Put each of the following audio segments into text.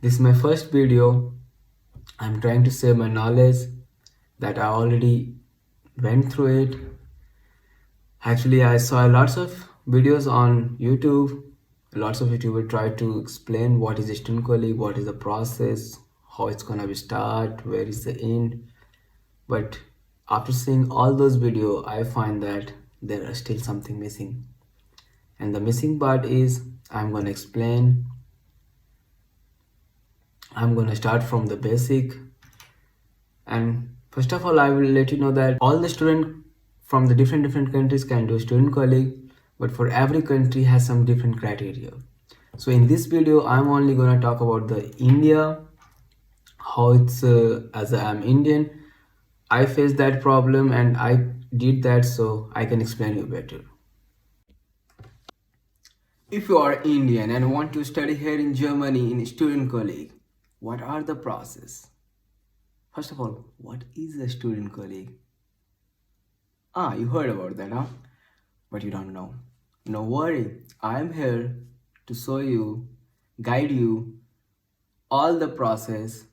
This is my first video. I'm trying to share my knowledge that I already went through it. Actually, I saw lots of videos on YouTube. Lots of YouTubers try to explain what is a student colleague, what is the process, how it's gonna be start, where is the end. But after seeing all those videos, I find that there are still something missing. And the missing part is I'm gonna explain. I'm gonna start from the basic. And first of all, I will let you know that all the students from the different countries can do student colleague, but for every country has some different criteria. So in this video, I'm only gonna talk about the India, how it's as I'm Indian, I faced that problem and I did that, so I can explain you better. If you are Indian and want to study here in Germany in student colleague, what are the process? First of all, what is a student colleague? Ah, you heard about that, huh? But you don't know. No worry, I am here to show you, guide you all the process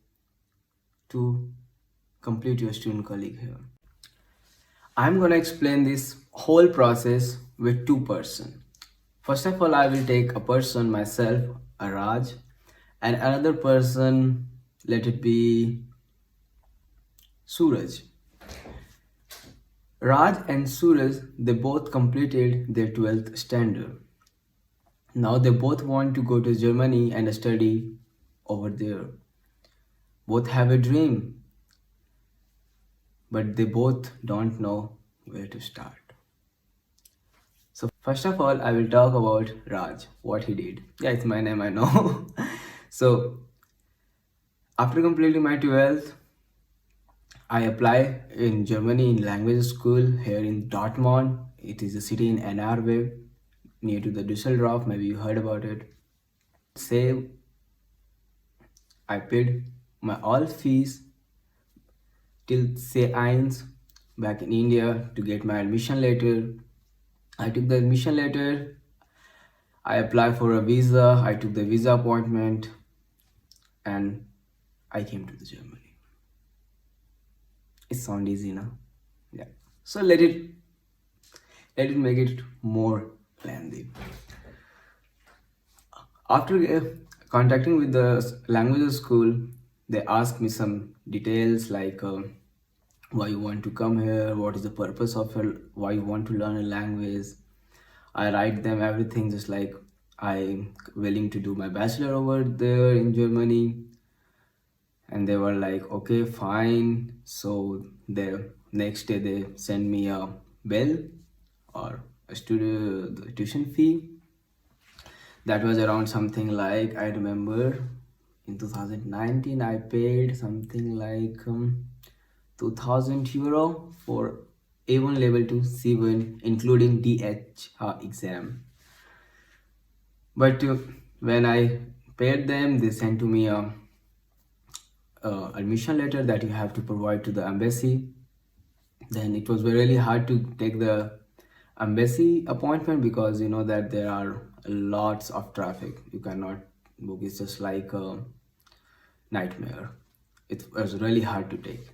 to complete your student colleague here. I'm gonna explain this whole process with two person. First of all, I will take a person myself, a Raj, and another person, let it be Suraj. Raj and Suraj, they both completed their 12th standard. Now they both want to go to Germany and study over there. Both have a dream, but they both don't know where to start. So first of all, I will talk about Raj, what he did. Yeah, it's my name, I know. So after completing my 12th, I apply in Germany in language school here in Dortmund. It is a city in NRW near to the Düsseldorf. Maybe you heard about it. Say I paid my all fees till say eins back in India to get my admission letter. I took the admission letter. I applied for a visa. I took the visa appointment, and I came to the Germany. It sounds easy now. Yeah. So let it make it more lengthy. After contacting with the language school, they asked me some details like why you want to come here, what is the purpose of it, why you want to learn a language. I write them everything just like I'm willing to do my bachelor over there in Germany. And they were like, okay, fine. So the next day they sent me a bill or a the tuition fee. That was around something like, I remember in 2019 I paid something like 2000 euro for A1 level to C1 including DH exam. But when I paid them, they sent to me a admission letter that you have to provide to the embassy. Then it was really hard to take the embassy appointment because you know that there are lots of traffic. You cannot book. It's just like a nightmare. It was really hard to take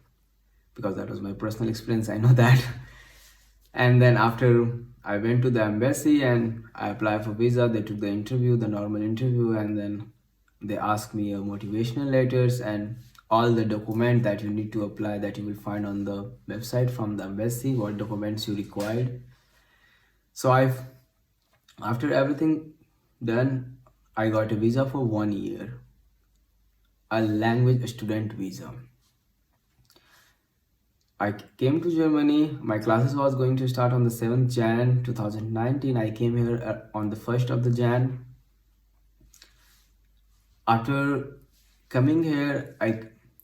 because that was my personal experience. I know that. And then after I went to the embassy and I applied for visa, they took the interview, the normal interview, and then they asked me motivational letters and all the document that you need to apply that you will find on the website from the embassy, what documents you required. So after everything done, I got a visa for 1 year, a language student visa. I came to Germany. My classes was going to start on the 7th Jan 2019. I came here on the 1st of the Jan. After coming here, I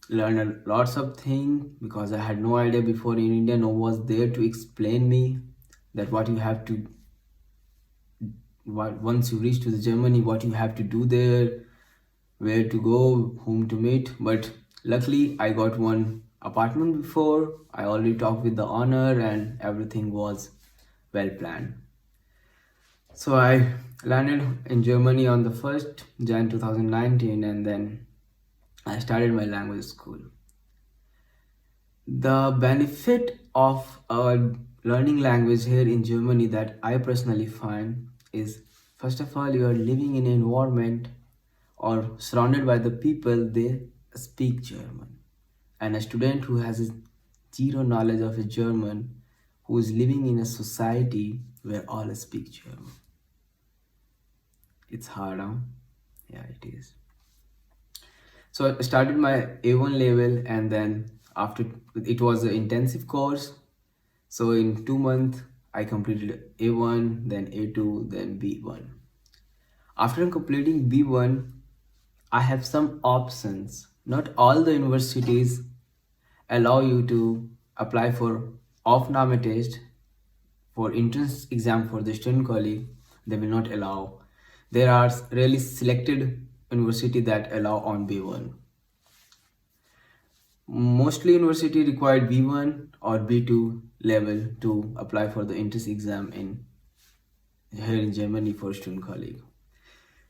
learned lots of things because I had no idea before in India. No one was there to explain me that what you have to, once you reach to the Germany, what you have to do there, where to go, whom to meet. But luckily, I got one apartment before. I already talked with the owner and everything was well planned. So I landed in Germany on the 1st Jan 2019 and then I started my language school. The benefit of learning language here in Germany that I personally find is, first of all, you are living in an environment or surrounded by the people they speak German. And a student who has zero knowledge of a German, who is living in a society where all speak German. It's hard, huh? Yeah, it is. So I started my A1 level, and then after, it was an intensive course. So in 2 months, I completed A1, then A2, then B1. After completing B1, I have some options. Not all the universities allow you to apply for off-NAME test for entrance exam for the student college. They will not allow. There are really selected university that allow on B1. Mostly university required B1 or B2 level to apply for the entrance exam in here in Germany for student college.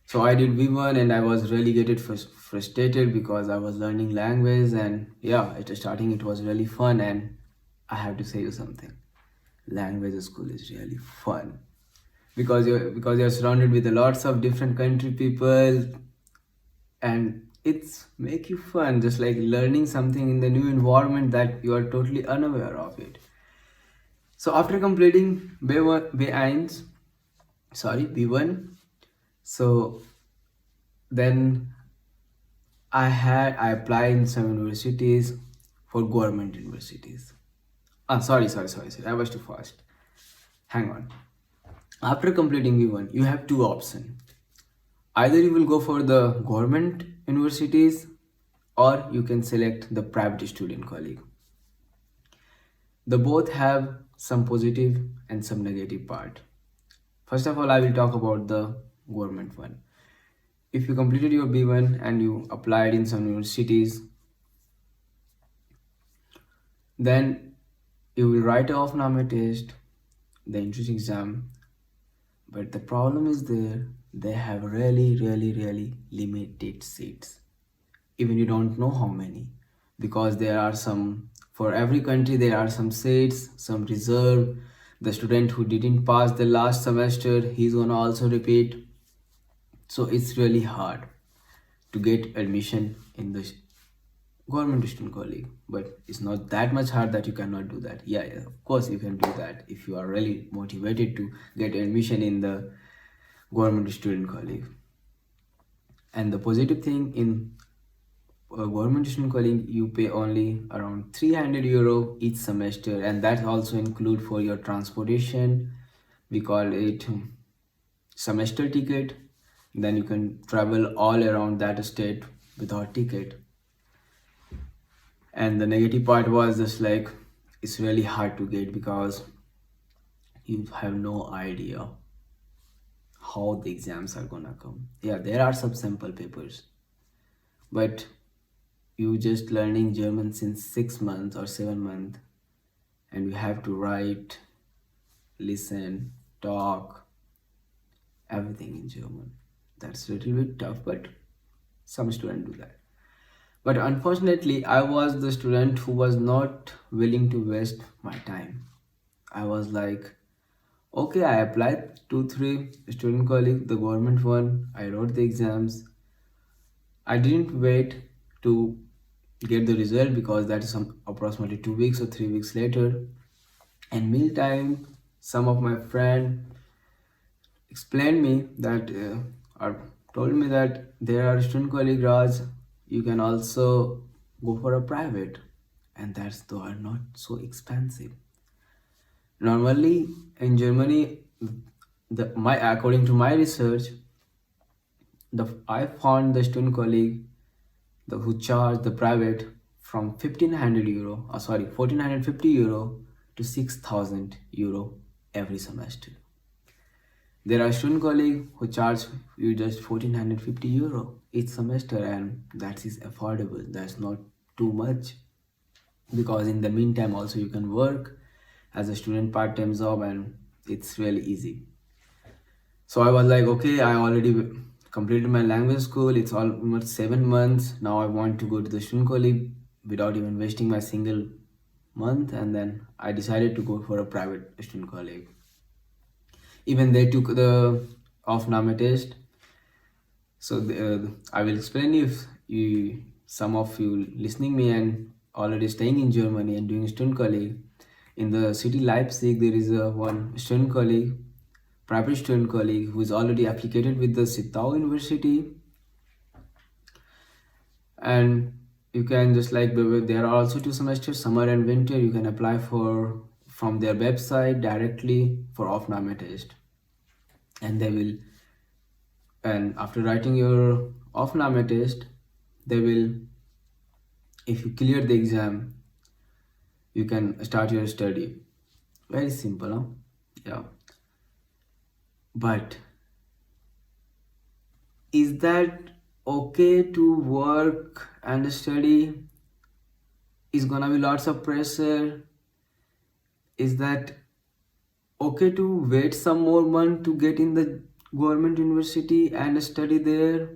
So I did B1 and I was really frustrated because I was learning language, and yeah, at the starting it was really fun. And I have to say you something. Language school is really fun because you're surrounded with a lots of different country people, and it's make you fun, just like learning something in the new environment that you are totally unaware of it. So after completing B1, B1, so then I applied in some universities for government universities. Sorry. I was too fast. Hang on. After completing B1, you have two options. Either you will go for the government universities, or you can select the private student college. The both have some positive and some negative part. First of all, I will talk about the government one. If you completed your B1 and you applied in some universities, then you will write off NAME test, the entrance exam. But the problem is there, they have really limited seats. Even you don't know how many, because there are some, for every country there are some seats, some reserve. The student who didn't pass the last semester, he's gonna also repeat. So it's really hard to get admission in the government student college, but it's not that much hard that you cannot do that. Yeah, of course you can do that if you are really motivated to get admission in the government student college. And the positive thing in government student college, you pay only around 300 euro each semester, and that also include for your transportation. We call it semester ticket. Then you can travel all around that state without ticket. And the negative part was just like, it's really hard to get because you have no idea how the exams are gonna come. Yeah, there are some sample papers, but you just learning German since 6 months or 7 months, and you have to write, listen, talk, everything in German. That's a little bit tough, but some students do that. But unfortunately, I was the student who was not willing to waste my time. I was like, okay, I applied 2, 3 student college, the government one. I wrote the exams. I didn't wait to get the result because that is some approximately 2 weeks or 3 weeks later. And meantime, some of my friend explained me that or told me that there are student college grads, you can also go for a private, and that's though are not so expensive. Normally in Germany, the my according to my research, the I found the student college the who charge the private from 1500 euro, 1450 euro to 6000 euro every semester. There are student colleagues who charge you just 1450 euro each semester, and that is affordable. That's not too much because in the meantime also you can work as a student part-time job, and it's really easy. So I was like, okay, I already completed my language school. It's almost 7 months. Now I want to go to the Studienkolleg without even wasting my single month. And then I decided to go for a private Studienkolleg. Even they took the Aufnahme test. So I will explain if you, some of you listening me and already staying in Germany and doing Studienkolleg. In the city Leipzig, there is a one Studienkolleg, private Studienkolleg, who is already affiliated with the Zittau University. And you can just like, there are also 2 semesters, summer and winter. You can apply for from their website directly for Aufnahme test. And they will, and after writing your Aufnahme test, they will, if you clear the exam, you can start your study. Very simple, huh? Yeah. But is that okay to work and study? Is gonna be lots of pressure? Is that okay to wait some more month to get in the government university and study there?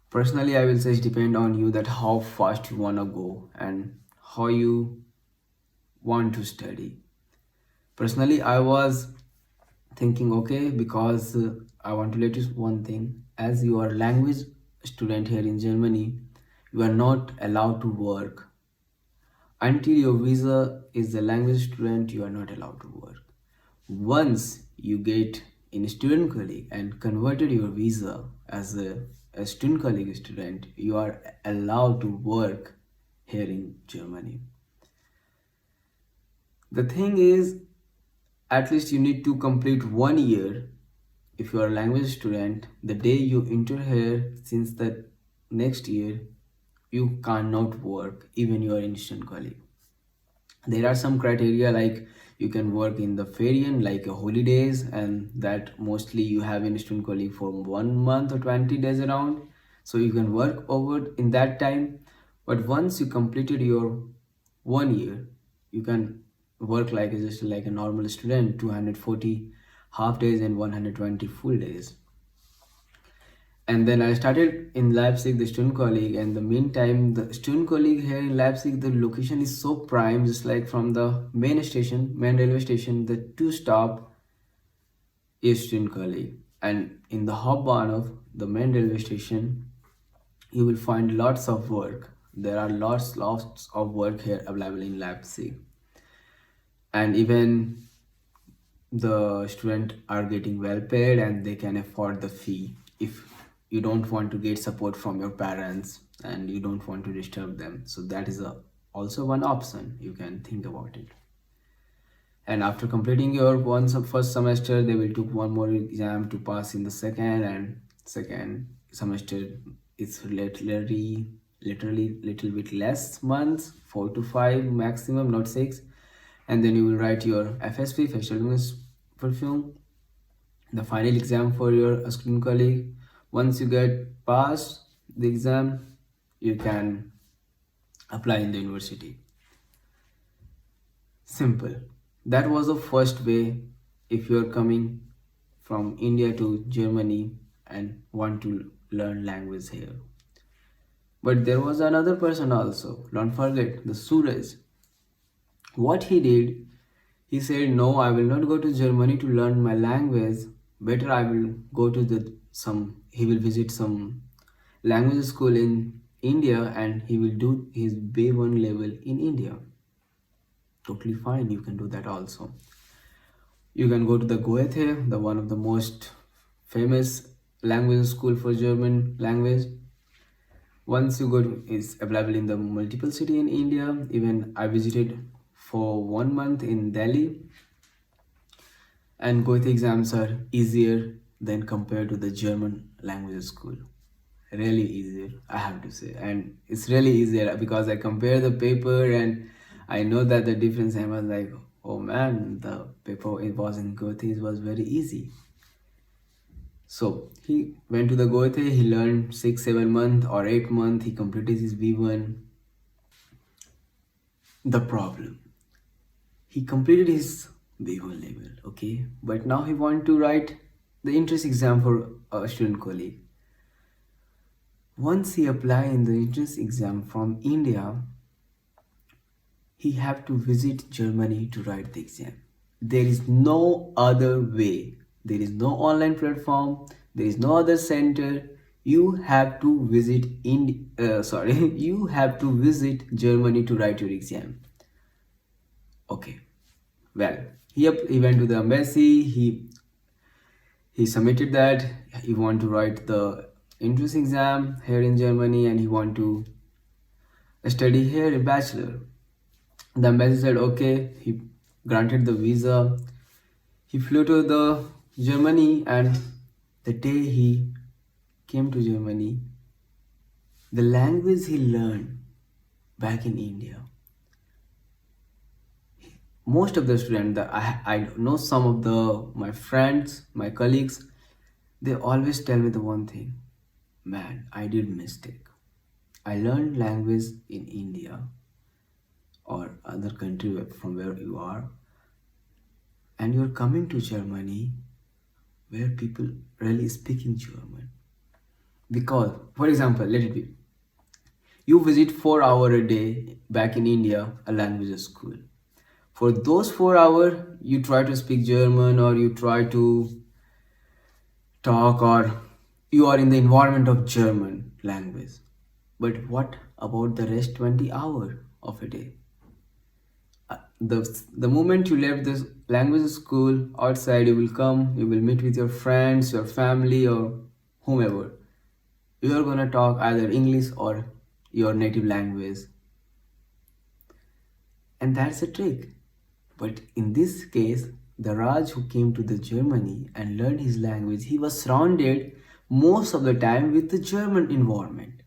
Personally, I will say it depend on you that how fast you wanna go and how you want to study. Personally, I was thinking, okay, because I want to let you one thing. As you are language student here in Germany, you are not allowed to work until your visa is the language student. You are not allowed to work. Once you get in student colleague and converted your visa as a student colleague student, you are allowed to work here in Germany. The thing is, at least you need to complete 1 year. If you are a language student, the day you enter here, since the next year, you cannot work even you are in student colleague. There are some criteria like you can work in the ferian like holidays, and that mostly you have in student colleague for 1 month or 20 days around, so you can work over in that time. But once you completed your 1 year, you can work like just like a normal student, 240 half days and 120 full days. And then I started in Leipzig, the student colleague. And the meantime, the student colleague here in Leipzig, the location is so prime, just like from the main station, main railway station, the 2 stop is student colleague. And in the Hauptbahnhof of the main railway station, you will find lots of work. There are lots of work here available in Leipzig. And even the students are getting well paid and they can afford the fee. If you don't want to get support from your parents and you don't want to disturb them, so that is also one option. You can think about it. And after completing your first semester, they will took one more exam to pass in the second, and second semester is literally little bit less months, 4 to 5 maximum, not 6. And then you will write your FSP, Feststellungs perfume, the final exam for your student colleague. Once you get past the exam, you can apply in the university. Simple. That was the first way if you are coming from India to Germany and want to learn language here. But there was another person also. Don't forget the Suraj. What he did, he said, no, I will not go to Germany to learn my language. Better I will go to he will visit some language school in India and he will do his B1 level in India. Totally fine, you can do that also. You can go to the Goethe, the one of the most famous language school for German language. Once you go to, is available in the multiple city in India. Even I visited for 1 month in Delhi, and Goethe exams are easier than compared to the German language school. Really easier, I have to say. And it's really easier because I compare the paper and I know that the difference. I was like, oh man, the paper it was in Goethe, it was very easy. So he went to the Goethe, he learned 6-7 months or 8 months, he completed his B1. The problem, he completed his B1 level, okay, but now he want to write the entrance exam for a student colleague. Once he apply in the entrance exam from India, he have to visit Germany to write the exam. There is no other way. There is no online platform. There is no other center. You have to visit you have to visit Germany to write your exam. Okay. Well, he went to the embassy. He submitted that he want to write the entrance exam here in Germany and he want to study here a bachelor. The embassy said okay. He granted the visa. He flew to the Germany, and the day he came to Germany, the language he learned back in India. Most of the students that I know, some of the my friends, my colleagues, they always tell me the one thing, man, I did mistake. I learned language in India or other country from where you are, and you're coming to Germany where people really speaking German. Because, for example, let it be, you visit 4 hours a day back in India, a language school. For those 4 hours, you try to speak German or you try to talk or you are in the environment of German language. But what about the rest 20 hours of a day? The moment you left this language school outside, you will come, you will meet with your friends, your family, or whomever. You are gonna talk either English or your native language, and that's a trick. But in this case, the Raj who came to the Germany and learned his language, he was surrounded most of the time with the German environment.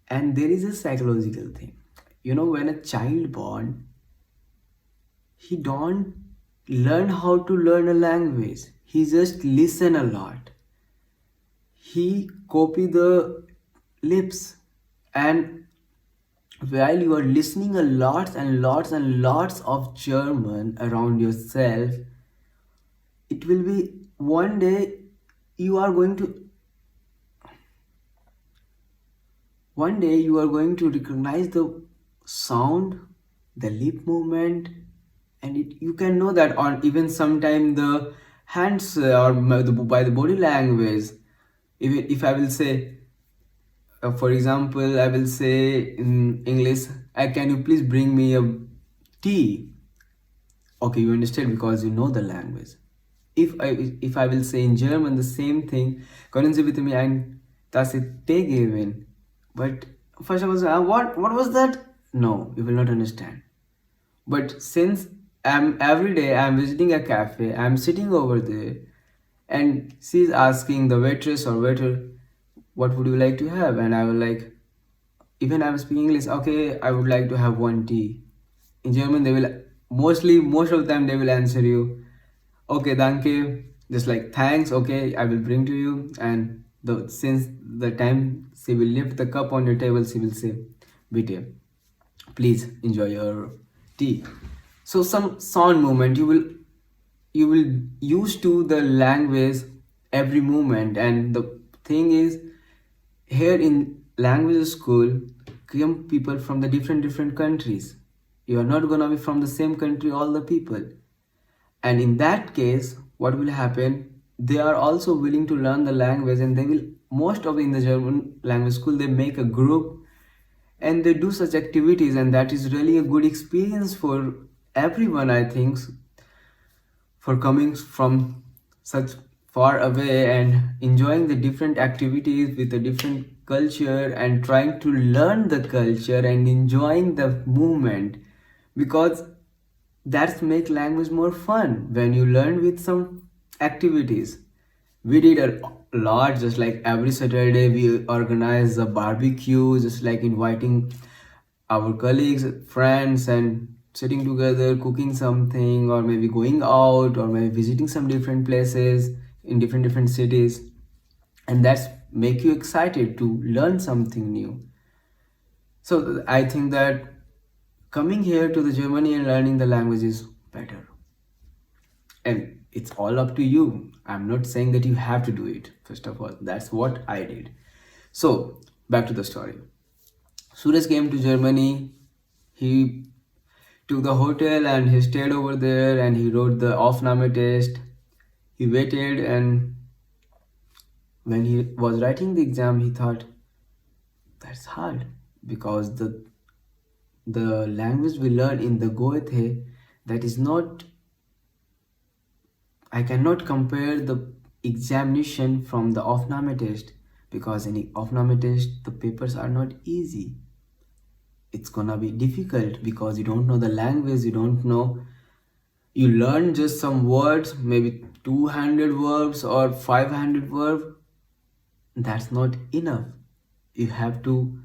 And there is a psychological thing. You know, when a child born, he don't learn how to learn a language. He just listen a lot. He copy the lips, and while you are listening a lots and lots and lots of German around yourself, it will be one day you are going to recognize the sound, the lip movement, and you can know that on even sometime the hands by the body language. If I will say, for example, I will say in English, can you please bring me a tea? Okay, you understand because you know the language. If I will say in German the same thing, können Sie bitte mir ein Tasse Tee geben? But first I was what was that? No, you will not understand. But since every day I'm visiting a cafe, I'm sitting over there, and she's asking the waitress or waiter, what would you like to have? And I will like, even I'm speaking English, okay, I would like to have one tea. In German, they will most of the time they will answer you, okay, danke, just like thanks, okay, I will bring to you. And since the time she will lift the cup on your table, she will say, bitte, please enjoy your tea. So some sound movement, you will use to the language every moment. And the thing is, here in language school come people from the different countries. You are not gonna be from the same country all the people, and in that case what will happen, they are also willing to learn the language, and they will most of in the German language school they make a group and they do such activities, and that is really a good experience for everyone, I think, for coming from such far away and enjoying the different activities with a different culture and trying to learn the culture and enjoying the movement, because that's make language more fun when you learn with some activities. We did a lot, just like every Saturday we organize a barbecue, just like inviting our colleagues, friends, and sitting together, cooking something, or maybe going out, or maybe visiting some different places in different cities, and that's make you excited to learn something new. So I think that coming here to the Germany and learning the language is better. And it's all up to you. I'm not saying that you have to do it. First of all, that's what I did. So back to the story. Suraj came to Germany. He took the hotel and he stayed over there and he wrote the Aufnahme test. He waited, and when he was writing the exam, he thought that's hard because the language we learn in the Goethe, that is not, I cannot compare the examination from the Aufnahme test, because in the Aufnahme test the papers are not easy. It's gonna be difficult because you don't know the language, you don't know, you learn just some words, maybe 200 verbs or 500 verbs. That's not enough. You have to,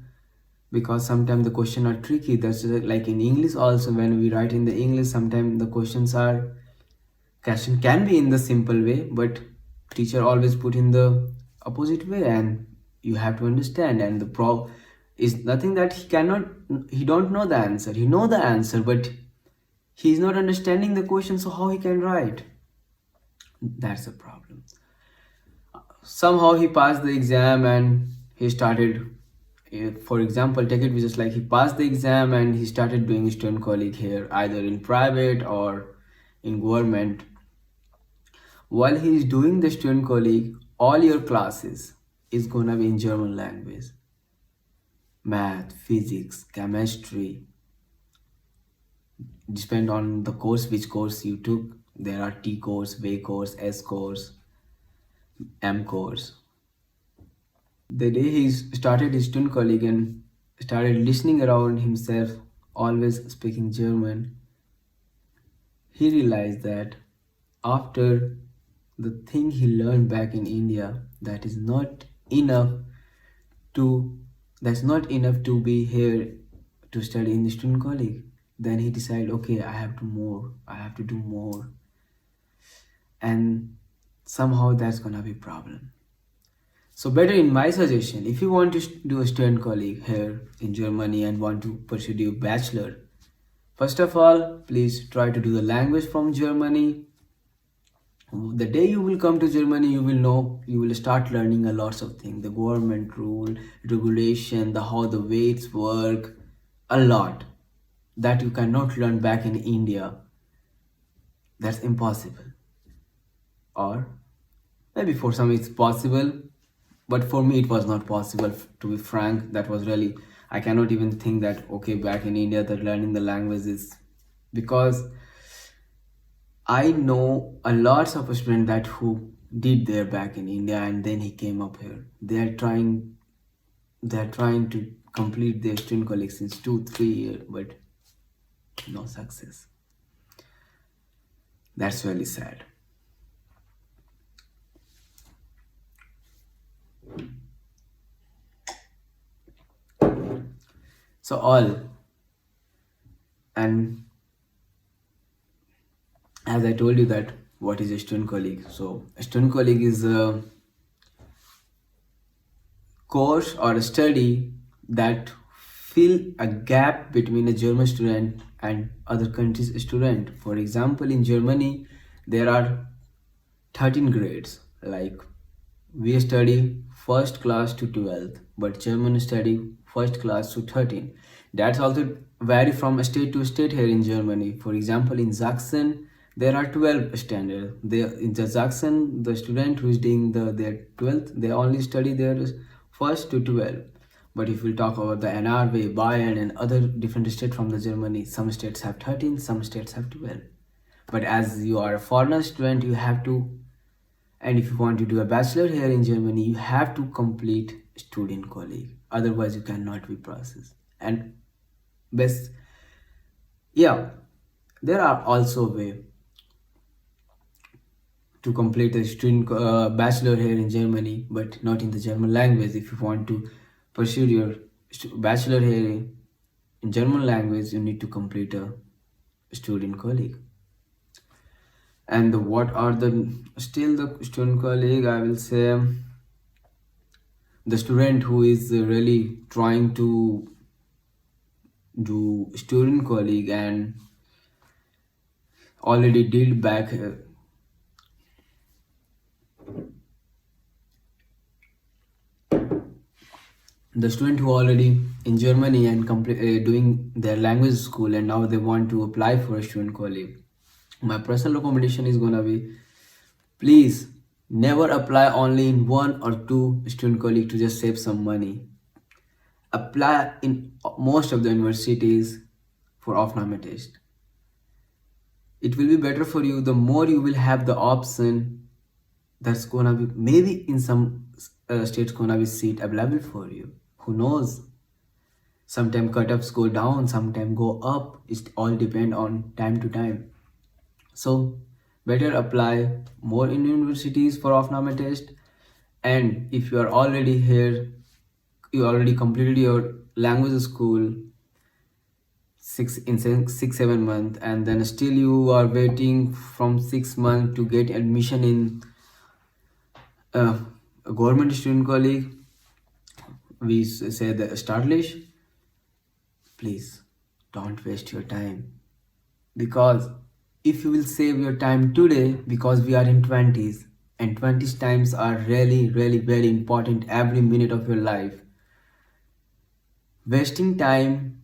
because sometimes the question are tricky. That's just like in English also, when we write in the English, sometimes the question can be in the simple way, but teacher always put in the opposite way, and you have to understand. And the pro is nothing that he don't know the answer. He know the answer, but he is not understanding the question, so how he can write? That's a problem. Somehow he passed the exam and he started, for example, take it just like he passed the exam and he started doing Studienkolleg here, either in private or in government. While he is doing the Studienkolleg, all your classes is gonna be in German language. Math, physics, chemistry, depend on the course, which course you took. There are T course, V course, S course, M course. The day he started his Studienkolleg and started listening around himself, always speaking German, he realized that after the thing he learned back in India, that is not enough to that's not enough to be here to study in the Studienkolleg. Then he decided, okay, I have to do more, and somehow that's gonna be problem. So better, in my suggestion, if you want to do a Studienkolleg here in Germany and want to pursue your bachelor, first of all, please try to do the language from Germany. The day you will come to Germany, you will know, you will start learning a lots of things, the government rule, regulation, the how the weights work, a lot that you cannot learn back in India. That's impossible. Or maybe for some it's possible, but for me it was not possible, to be frank. That was really, I cannot even think that okay, back in India that learning the language is, because I know a lots of students that who did there back in India and then he came up here. They are trying to complete their student colleagues since 2-3 years, but no success. That's really sad. So all, and as I told you that what is a student colleague. So a student colleague is a course or a study that fill a gap between a German student and other countries student. For example, in Germany there are 13 grades. Like we study first class to 12th, but German study first class to 13. That's also vary from state to state here in Germany. For example, in Sachsen there are 12 standard. In the Sachsen, the student who is doing their 12th, they only study their first to 12. But if we talk about the NRW, Bayern and other different states from the Germany, some states have 13, some states have 12. But as you are a foreigner student, you have to, and if you want to do a bachelor here in Germany, you have to complete Studienkolleg. Otherwise, you cannot be processed. And best, yeah, there are also way to complete a student bachelor here in Germany, but not in the German language. If you want to pursue your bachelor here in German language, you need to complete a Studienkolleg. And what are the still the Studienkolleg? I will say the student who is really trying to do Studienkolleg and already did back the student who already in Germany and doing their language school, and now they want to apply for a student colleague, my personal recommendation is gonna be, please never apply only in one or two student colleague to just save some money. Apply in most of the universities for off-normal test. It will be better for you. The more you will have the option, that's gonna be, maybe in some states gonna be seat available for you. Who knows? Sometimes cutoffs go down, sometimes go up. It all depend on time to time. So better apply more in universities for off-normal test. And if you are already here, you already completed your language school 6 7 months, and then still you are waiting from 6 months to get admission in a government student colleague, we say the established. Please don't waste your time, because if you will save your time today, because we are in 20s, and 20s times are really very important, every minute of your life. Wasting time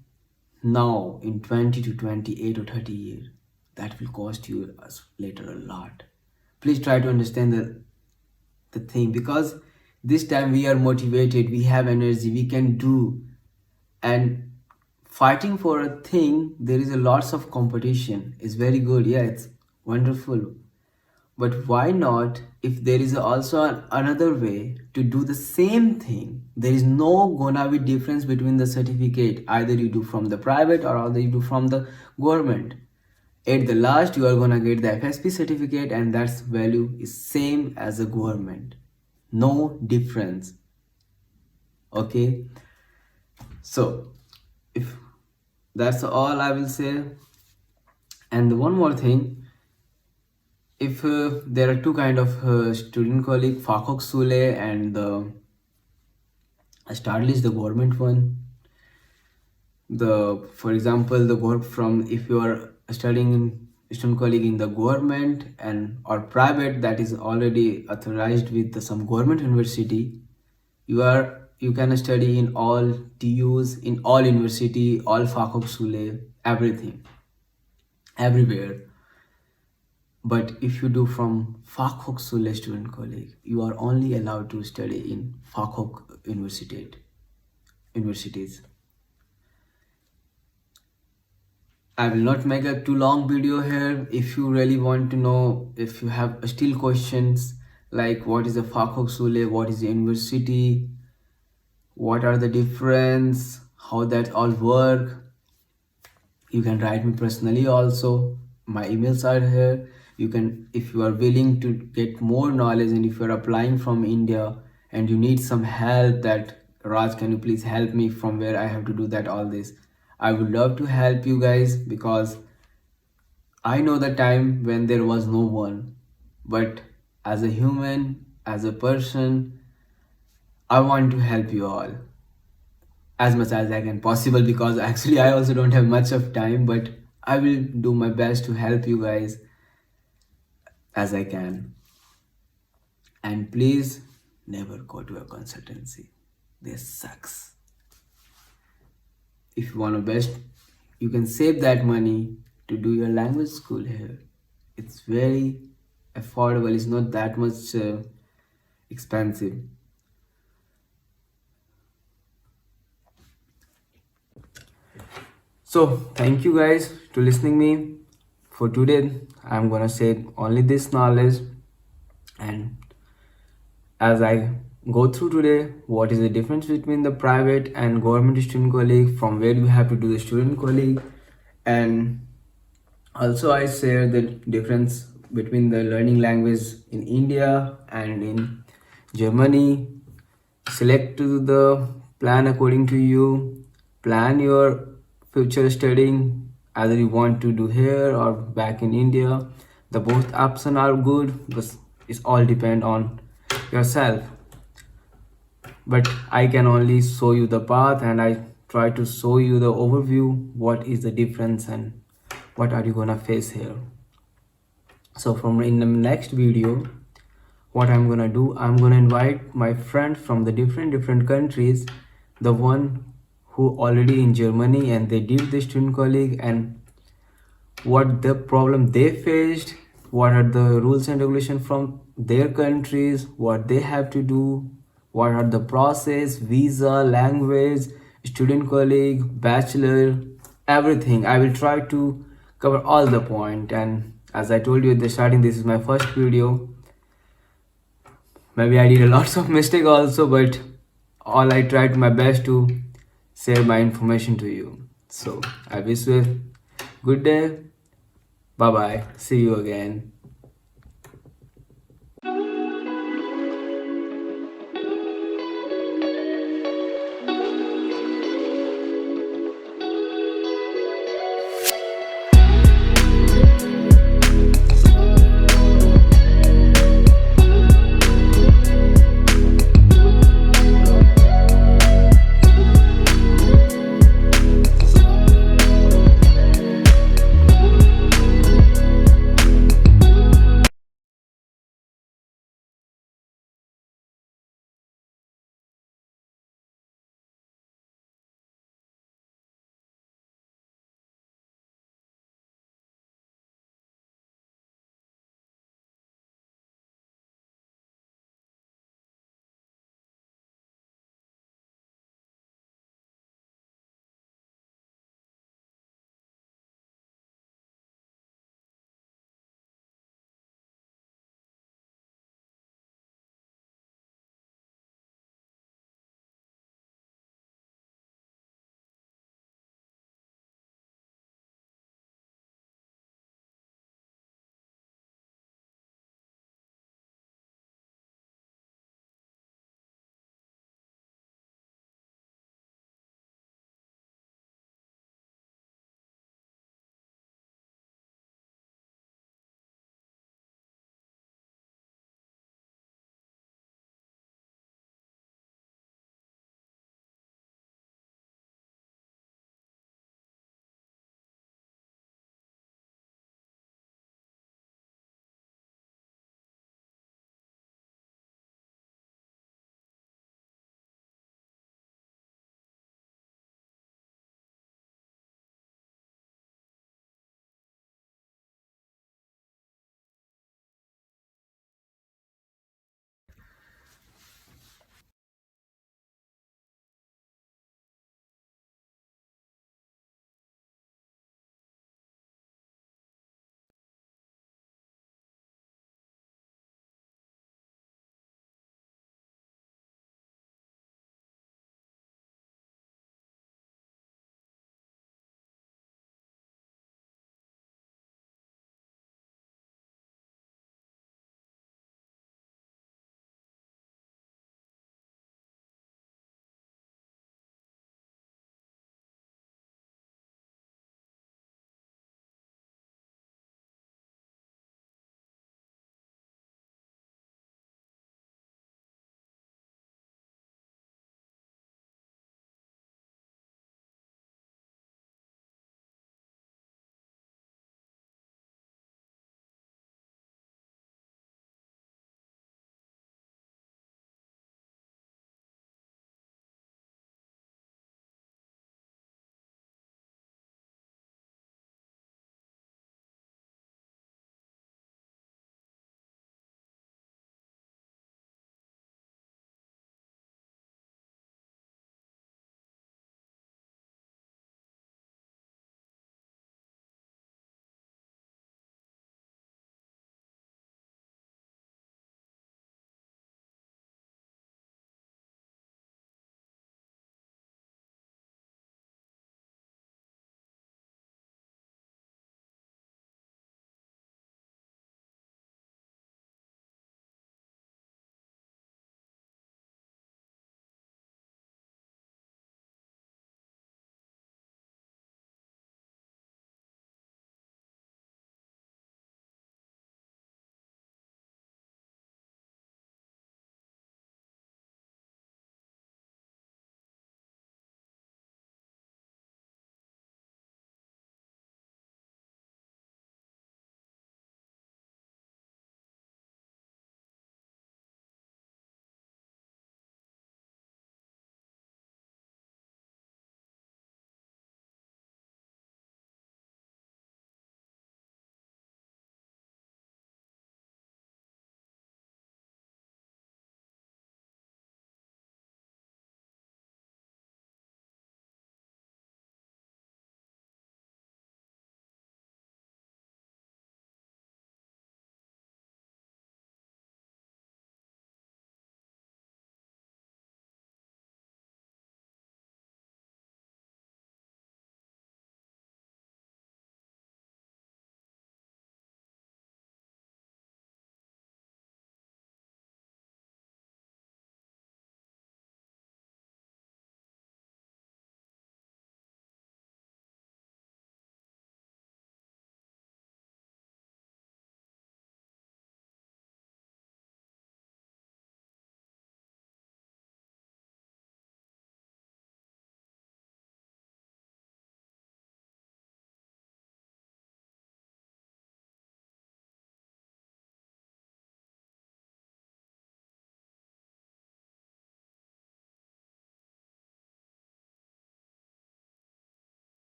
now in 20 to 28 or 30 years, that will cost you later a lot. Please try to understand the thing, because this time we are motivated, we have energy, we can do. And fighting for a thing, there is a lots of competition. It's very good, yeah, it's wonderful. But why not, if there is also another way to do the same thing? There is no gonna be difference between the certificate. Either you do from the private or either you do from the government. At the last, you are gonna get the FSP certificate, and that's value is same as the government. No difference. Okay. So, if that's all I will say. And one more thing, if there are two kind of student colleague, Fachhochschule and the Staatlich, the government one. For example, the from, if you are studying in student colleague in the government and or private that is already authorized with some government university, you can study in all TUs, in all university, all Fachhochschule, everything, everywhere. But if you do from Fachhochschule student colleague, you are only allowed to study in Fachhoch universities. I will not make a too long video here. If you really want to know, if you have still questions like what is a Fachhochschule, what is the university, what are the difference, how that all work, you can write me personally also. My emails are here. You can, if you are willing to get more knowledge, and if you are applying from India and you need some help, that Raj, can you please help me from where I have to do that, all this, I would love to help you guys, because I know the time when there was no one. But as a human, as a person, I want to help you all as much as I can possible, because actually I also don't have much of time, but I will do my best to help you guys as I can. And please never go to a consultancy. This sucks. If you want to best, you can save that money to do your language school here. It's very affordable. It's not that much expensive. So thank you guys to listening me. For today, I'm gonna say only this knowledge, and as I go through today, what is the difference between the private and government student colleague, from where you have to do the student colleague, and also I share the difference between the learning language in India and in Germany. Select the plan according to you. Plan your future studying, either you want to do here or back in India. The both options are good, but it's all depend on yourself. But I can only show you the path, and I try to show you the overview, what is the difference and what are you gonna face here. So from in the next video, what I'm gonna do, I'm gonna invite my friends from the different countries. the one who already in Germany and they did the student colleague, and what the problem they faced, what are the rules and regulations from their countries, what they have to do, what are the process, visa, language, student colleague, bachelor, everything. I will try to cover all the point. And as I told you at the starting, this is my first video. Maybe I did a lots of mistake also, but all I tried my best to share my information to you. So I wish you a good day. Bye bye. See you again.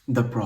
the problem.